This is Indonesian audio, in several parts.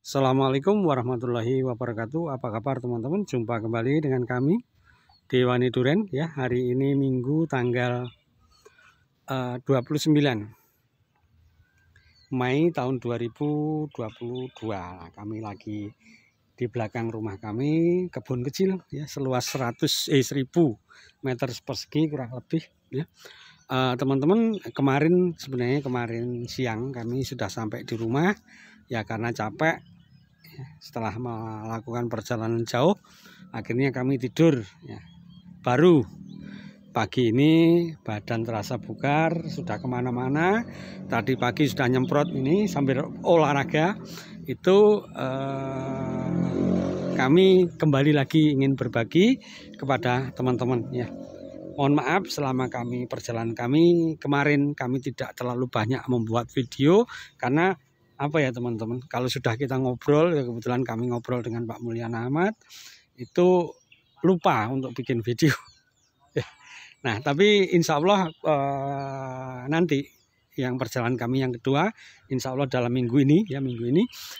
Assalamualaikum warahmatullahi wabarakatuh. Apa kabar teman-teman? Jumpa kembali dengan kami Dewani Duren ya. Hari ini Minggu tanggal 29 Mei tahun 2022. Kami lagi di belakang rumah kami, kebun kecil ya, seluas 1000 meter persegi kurang lebih ya. Teman-teman, sebenarnya kemarin siang kami sudah sampai di rumah ya, karena capek setelah melakukan perjalanan jauh, akhirnya kami tidur ya. Baru pagi ini badan terasa bugar, sudah kemana-mana. Tadi pagi sudah nyemprot ini sambil olahraga. Itu kami kembali lagi ingin berbagi kepada teman-teman ya. Mohon maaf selama perjalanan kami kemarin kami tidak terlalu banyak membuat video, karena apa ya teman-teman, kalau sudah kita ngobrol ya, kebetulan kami ngobrol dengan Pak Mulyana Ahmad, itu lupa untuk bikin video. Nah tapi insya Allah nanti yang perjalanan kami yang kedua, insya Allah dalam minggu ini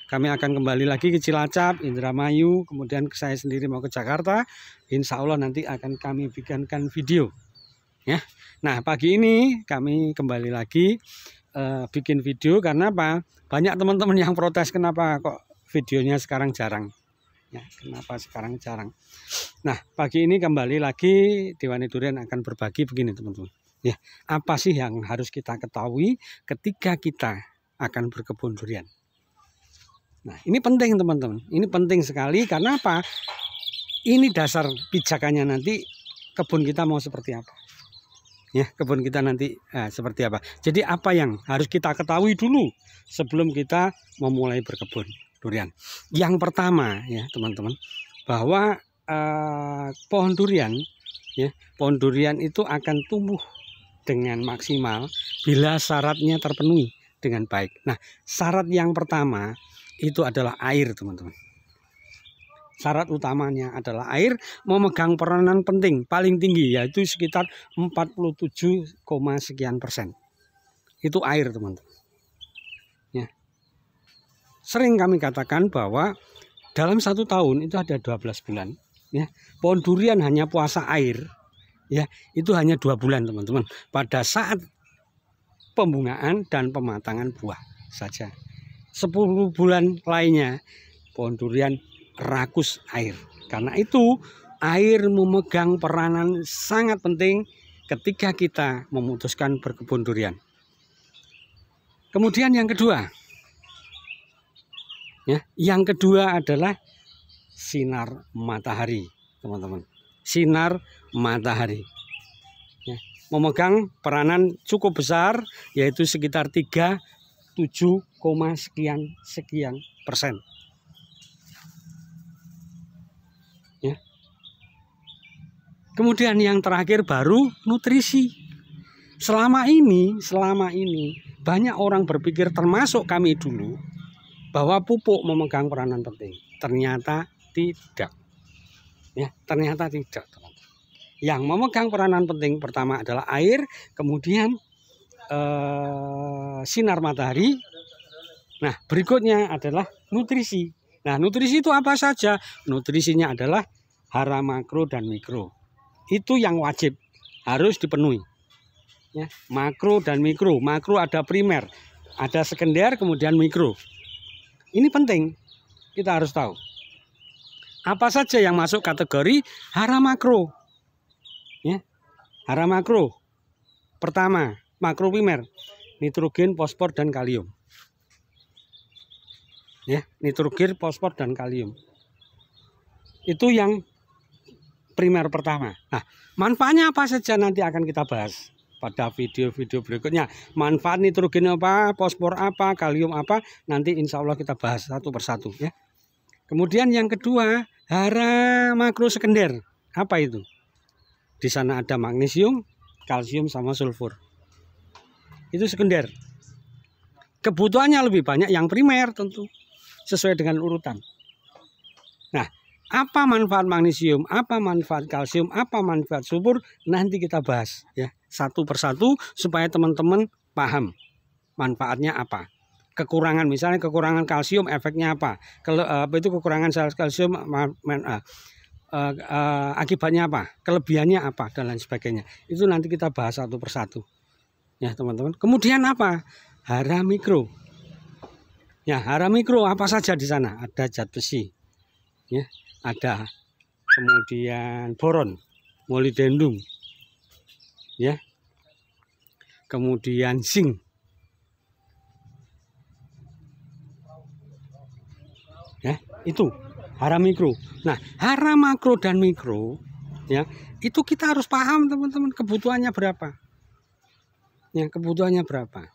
kami akan kembali lagi ke Cilacap, Indramayu, kemudian saya sendiri mau ke Jakarta. Insya Allah nanti akan kami bikinkan video ya. Nah pagi ini kami kembali lagi bikin video, karena apa? Banyak teman-teman yang protes kenapa kok videonya sekarang jarang ya, kenapa sekarang jarang. Nah pagi ini kembali lagi Dewani Duren akan berbagi begini teman-teman ya, apa sih yang harus kita ketahui ketika kita akan berkebun durian. Nah ini penting teman-teman, ini penting sekali, karena apa? Ini dasar pijakannya nanti kebun kita mau seperti apa ya, kebun kita nanti seperti apa. Jadi apa yang harus kita ketahui dulu sebelum kita memulai berkebun durian. Yang pertama ya teman-teman, bahwa pohon durian itu akan tumbuh dengan maksimal bila syaratnya terpenuhi dengan baik. Nah syarat yang pertama itu adalah air teman-teman. Syarat utamanya adalah air memegang peranan penting paling tinggi, yaitu sekitar 47, sekian persen. Itu air teman-teman ya. Sering kami katakan bahwa dalam 1 tahun itu ada 12 bulan ya. Pohon durian hanya puasa air ya, itu hanya 2 bulan teman-teman, pada saat pembungaan dan pematangan buah saja. 10 bulan lainnya pohon durian rakus air. Karena itu air memegang peranan sangat penting ketika kita memutuskan berkebun durian. Kemudian yang kedua ya, yang kedua adalah sinar matahari teman-teman. Sinar matahari ya, memegang peranan cukup besar, yaitu sekitar 37, sekian persen ya. Kemudian yang terakhir baru nutrisi. Selama ini banyak orang berpikir, termasuk kami dulu, bahwa pupuk memegang peranan penting. Ternyata tidak ya, ternyata tidak teman-teman. Yang memegang peranan penting pertama adalah air, kemudian sinar matahari. Nah berikutnya adalah nutrisi. Nah nutrisi itu apa saja? Nutrisinya adalah hara makro dan mikro. Itu yang wajib harus dipenuhi ya, makro dan mikro. Makro ada primer, ada sekunder, kemudian mikro. Ini penting, kita harus tahu apa saja yang masuk kategori hara makro ya. Hara makro pertama, makro primer, nitrogen, fosfor, dan kalium ya. Nitrogen, fosfor, dan kalium itu yang primer pertama. Nah manfaatnya apa saja nanti akan kita bahas pada video-video berikutnya. Manfaat nitrogen apa, fosfor apa, kalium apa, nanti insya Allah kita bahas satu persatu ya. Kemudian yang kedua, hara makro sekunder. Apa itu? Di sana ada magnesium, kalsium, sama sulfur. Itu sekunder. Kebutuhannya lebih banyak yang primer tentu, sesuai dengan urutan. Nah apa manfaat magnesium, apa manfaat kalsium, apa manfaat sulfur, nanti kita bahas ya satu persatu supaya teman-teman paham manfaatnya apa. kekurangan, misalnya kekurangan kalsium, efeknya apa? Apa itu kekurangan sel kalsium, akibatnya apa? Kelebihannya apa? Dan lain sebagainya. Itu nanti kita bahas satu persatu, ya teman-teman. Kemudian apa? Hara mikro. Ya, hara mikro apa saja di sana? Ada zat besi, ya, ada kemudian boron, molibdenum, ya, kemudian zinc, ya, itu hara mikro. Nah, hara makro dan mikro, ya, itu kita harus paham teman-teman, kebutuhannya berapa, ya, kebutuhannya berapa.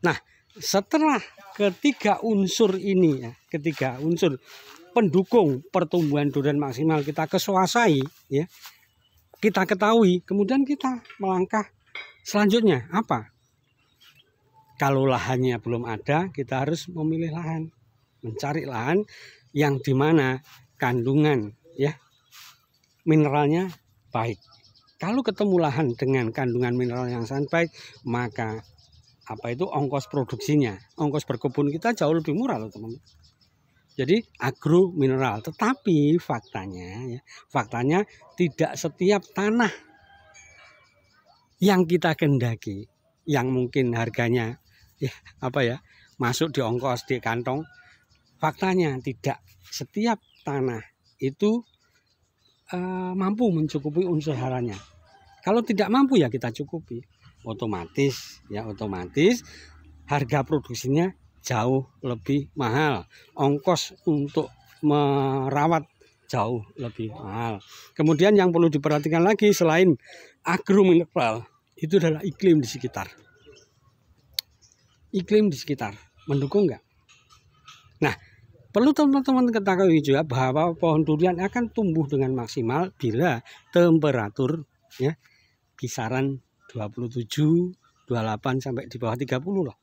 Nah, setelah ketiga unsur ini, ya, ketiga unsur pendukung pertumbuhan durian maksimal kita kuasai, ya, kita ketahui, kemudian kita melangkah selanjutnya apa? Kalau lahannya belum ada, kita harus memilih lahan, mencari lahan yang dimana kandungan, ya, mineralnya baik. Kalau ketemu lahan dengan kandungan mineral yang sangat baik, maka apa itu ongkos produksinya, ongkos berkebun kita jauh lebih murah loh teman-teman. Jadi agro mineral, tetapi faktanya, ya, faktanya tidak setiap tanah yang kita kendaki, yang mungkin harganya, ya, apa ya, masuk di ongkos di kantong, faktanya tidak setiap tanah itu mampu mencukupi unsur haranya. Kalau tidak mampu ya kita cukupi, otomatis, ya, otomatis harga produksinya jauh lebih mahal, ongkos untuk merawat jauh lebih mahal. Kemudian yang perlu diperhatikan lagi selain agro mineral itu adalah iklim di sekitar. Iklim di sekitar mendukung nggak? Nah, perlu teman-teman ketahui juga bahwa pohon durian akan tumbuh dengan maksimal bila temperatur, ya, kisaran 27, 28 sampai di bawah 30 loh.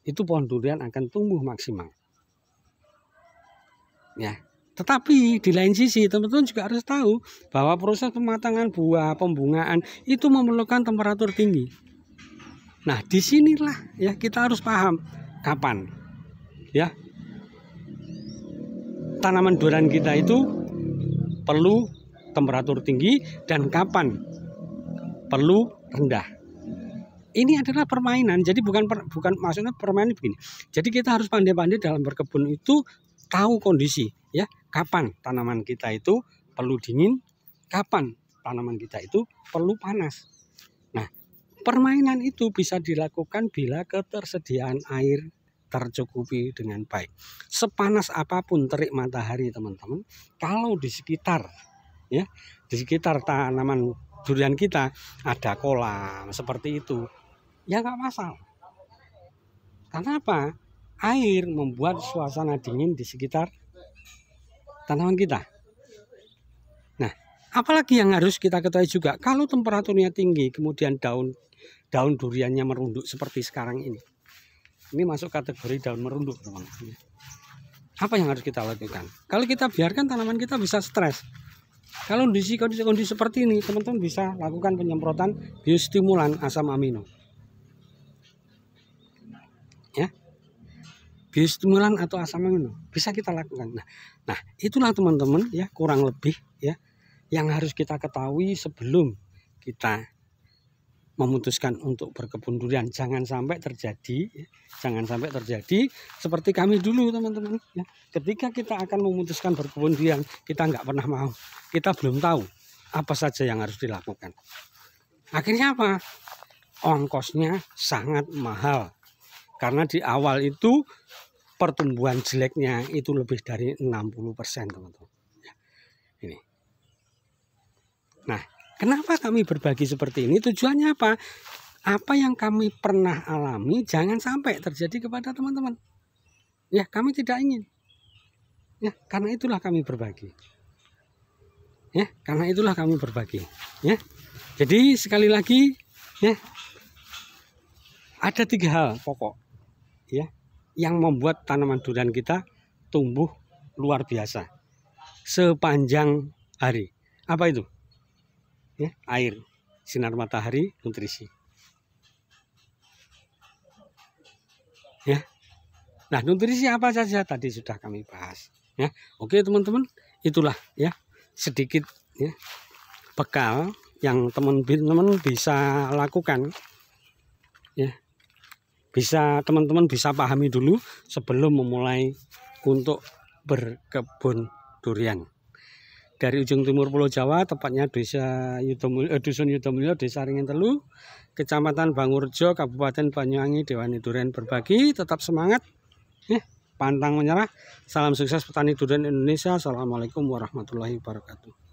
Itu pohon durian akan tumbuh maksimal. Ya, tetapi di lain sisi teman-teman juga harus tahu bahwa proses pematangan buah, pembungaan itu memerlukan temperatur tinggi. Nah, disinilah, ya, kita harus paham kapan, ya, tanaman durian kita itu perlu temperatur tinggi dan kapan perlu rendah. Ini adalah permainan, jadi bukan maksudnya permainan begini. Jadi kita harus pandai-pandai dalam berkebun itu, tahu kondisi, ya, kapan tanaman kita itu perlu dingin, kapan tanaman kita itu perlu panas. Nah, permainan itu bisa dilakukan bila ketersediaan air tercukupi dengan baik. Sepanas apapun terik matahari teman-teman, kalau di sekitar, ya, di sekitar tanaman durian kita ada kolam seperti itu, ya nggak masalah. Karena apa? Air membuat suasana dingin di sekitar tanaman kita. Nah, apalagi yang harus kita ketahui juga, kalau temperaturnya tinggi, kemudian daun duriannya merunduk seperti sekarang ini. Ini masuk kategori daun merunduk, teman-teman. Apa yang harus kita lakukan? Kalau kita biarkan tanaman kita bisa stres. Kalau kondisi seperti ini, teman-teman bisa lakukan penyemprotan biostimulan asam amino. Ya, biostimulan atau asam amino bisa kita lakukan. Nah, itulah teman-teman, ya, kurang lebih, ya, yang harus kita ketahui sebelum kita memutuskan untuk berkebun durian. Jangan sampai terjadi, ya, jangan sampai terjadi seperti kami dulu teman-teman, ya. Ketika kita akan memutuskan berkebun durian, kita nggak pernah mau, kita belum tahu apa saja yang harus dilakukan. Akhirnya apa? Ongkosnya sangat mahal. Karena di awal itu pertumbuhan jeleknya itu lebih dari 60%, teman-teman. Ini. Nah, kenapa kami berbagi seperti ini? Tujuannya apa? Apa yang kami pernah alami jangan sampai terjadi kepada teman-teman. Ya, kami tidak ingin. Ya, karena itulah kami berbagi. Ya, karena itulah kami berbagi. Ya. Jadi sekali lagi, ya, ada 3 hal pokok, ya, yang membuat tanaman durian kita tumbuh luar biasa sepanjang hari. Apa itu? Ya, air, sinar matahari, nutrisi. Ya, Nah, nutrisi apa saja tadi sudah kami bahas ya. Oke teman-teman, itulah ya sedikit ya bekal yang teman-teman bisa lakukan ya. Teman-teman bisa pahami dulu sebelum memulai untuk berkebun durian. Dari ujung timur Pulau Jawa, tepatnya Dusun Yudomulyo, Desa Ringin Telu, Kecamatan Bangurjo, Kabupaten Banyuwangi, Dewani Durian berbagi. Tetap semangat, pantang menyerah. Salam sukses petani durian Indonesia. Assalamualaikum warahmatullahi wabarakatuh.